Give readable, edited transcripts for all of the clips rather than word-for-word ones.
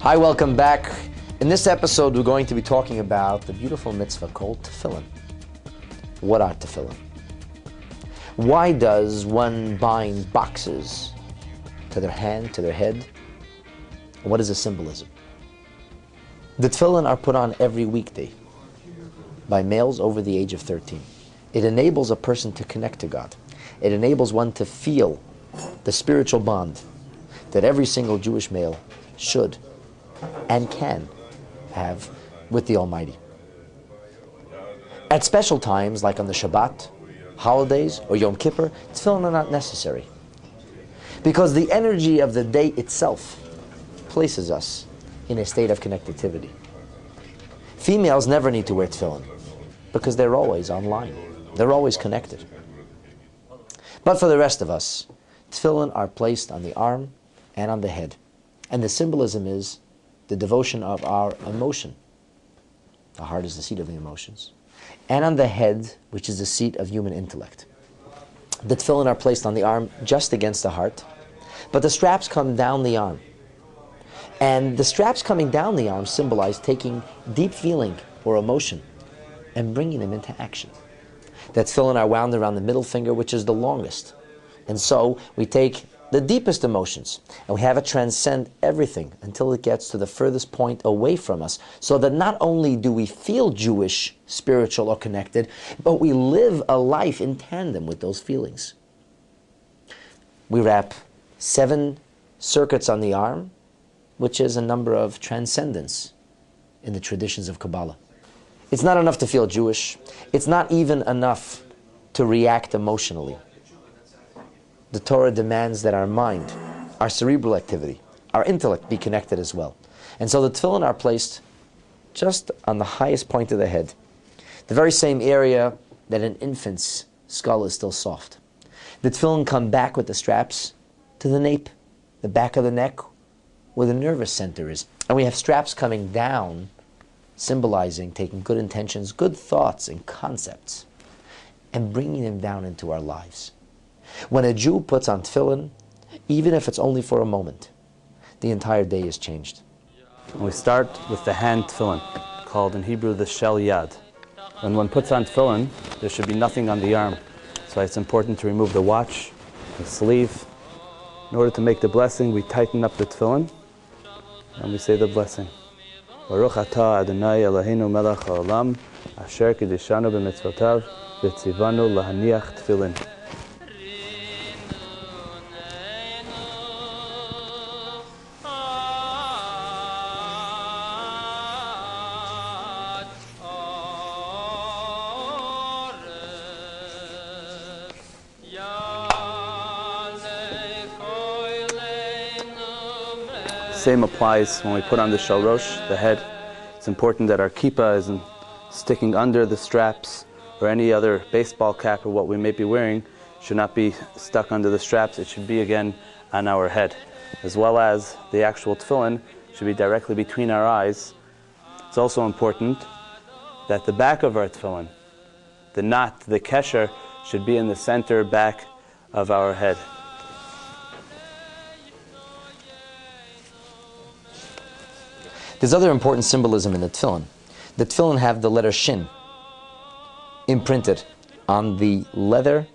Hi, welcome back. In this episode, we're going to be talking about the beautiful mitzvah called tefillin. What are tefillin? Why does one bind boxes to their hand, to their head? What is the symbolism? The tefillin are put on every weekday by males over the age of 13. It enables a person to connect to God. It enables one to feel the spiritual bond that every single Jewish male should and can have with the Almighty. At special times, like on the Shabbat, holidays, or Yom Kippur, tefillin are not necessary, because the energy of the day itself places us in a state of connectivity. Females never need to wear tefillin because they're always online. They're always connected. But for the rest of us, tefillin are placed on the arm and on the head. And the symbolism is the devotion of our emotion. The heart is the seat of the emotions. And on the head, which is the seat of human intellect. The tefillin are placed on the arm just against the heart, but the straps come down the arm. And the straps coming down the arm symbolize taking deep feeling or emotion and bringing them into action. The tefillin are wound around the middle finger, which is the longest. And so we take the deepest emotions and we have it transcend everything until it gets to the furthest point away from us, so that not only do we feel Jewish, spiritual, or connected, but we live a life in tandem with those feelings. We wrap 7 circuits on the arm, which is a number of transcendence in the traditions of Kabbalah. It's not enough to feel Jewish. It's not even enough to react emotionally. The Torah demands that our mind, our cerebral activity, our intellect be connected as well. And so the tefillin are placed just on the highest point of the head, the very same area that an infant's skull is still soft. The tefillin come back with the straps to the nape, the back of the neck, where the nervous center is. And we have straps coming down, symbolizing taking good intentions, good thoughts and concepts, and bringing them down into our lives. When a Jew puts on tefillin, even if it's only for a moment, the entire day is changed. We start with the hand tefillin, called in Hebrew the shel yad. When one puts on tefillin, there should be nothing on the arm. So it's important to remove the watch, the sleeve. In order to make the blessing, we tighten up the tefillin, and we say the blessing. Baruch atah Adonai Eloheinu melech haolam, asher kiddushanu b'mitzvotav, v'tzivanu lahaniach tefillin. Same applies when we put on the shalrosh, the head. It's important that our kippah isn't sticking under the straps, or any other baseball cap or what we may be wearing should not be stuck under the straps. It should be again on our head, as well as the actual tefillin should be directly between our eyes. It's also important that the back of our tefillin, the knot, the kesher, should be in the center back of our head. There's other important symbolism in the tefillin. The tefillin have the letter shin imprinted on the leather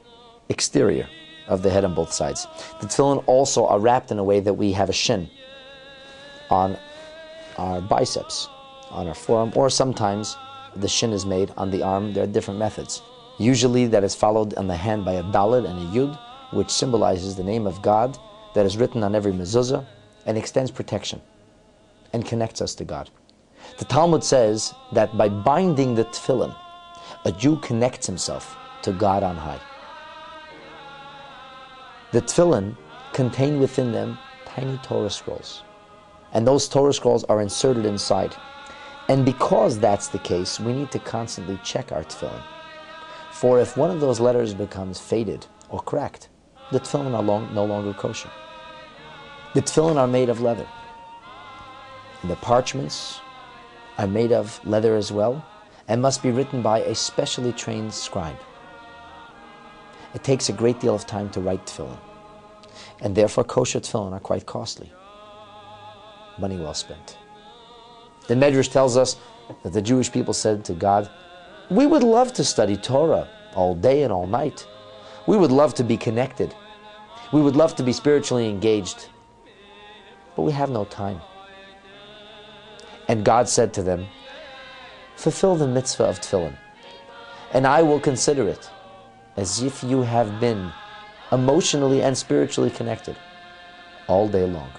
exterior of the head on both sides. The tefillin also are wrapped in a way that we have a shin on our biceps, on our forearm, or sometimes the shin is made on the arm. There are different methods. Usually that is followed on the hand by a daled and a yud, which symbolizes the name of God that is written on every mezuzah and extends protection and connects us to God. The Talmud says that by binding the tefillin, a Jew connects himself to God on high. The tefillin contain within them tiny Torah scrolls, and those Torah scrolls are inserted inside. And because that's the case, we need to constantly check our tefillin. For if one of those letters becomes faded or cracked, the tefillin are no longer kosher. The tefillin are made of leather. The parchments are made of leather as well, and must be written by a specially trained scribe. It takes a great deal of time to write tefillin, and therefore kosher tefillin are quite costly. money well spent. The Medrash tells us that the Jewish people said to God, we would love to study Torah all day and all night. We would love to be connected. We would love to be spiritually engaged. But we have no time. And God said to them, fulfill the mitzvah of tefillin, and I will consider it as if you have been emotionally and spiritually connected all day long.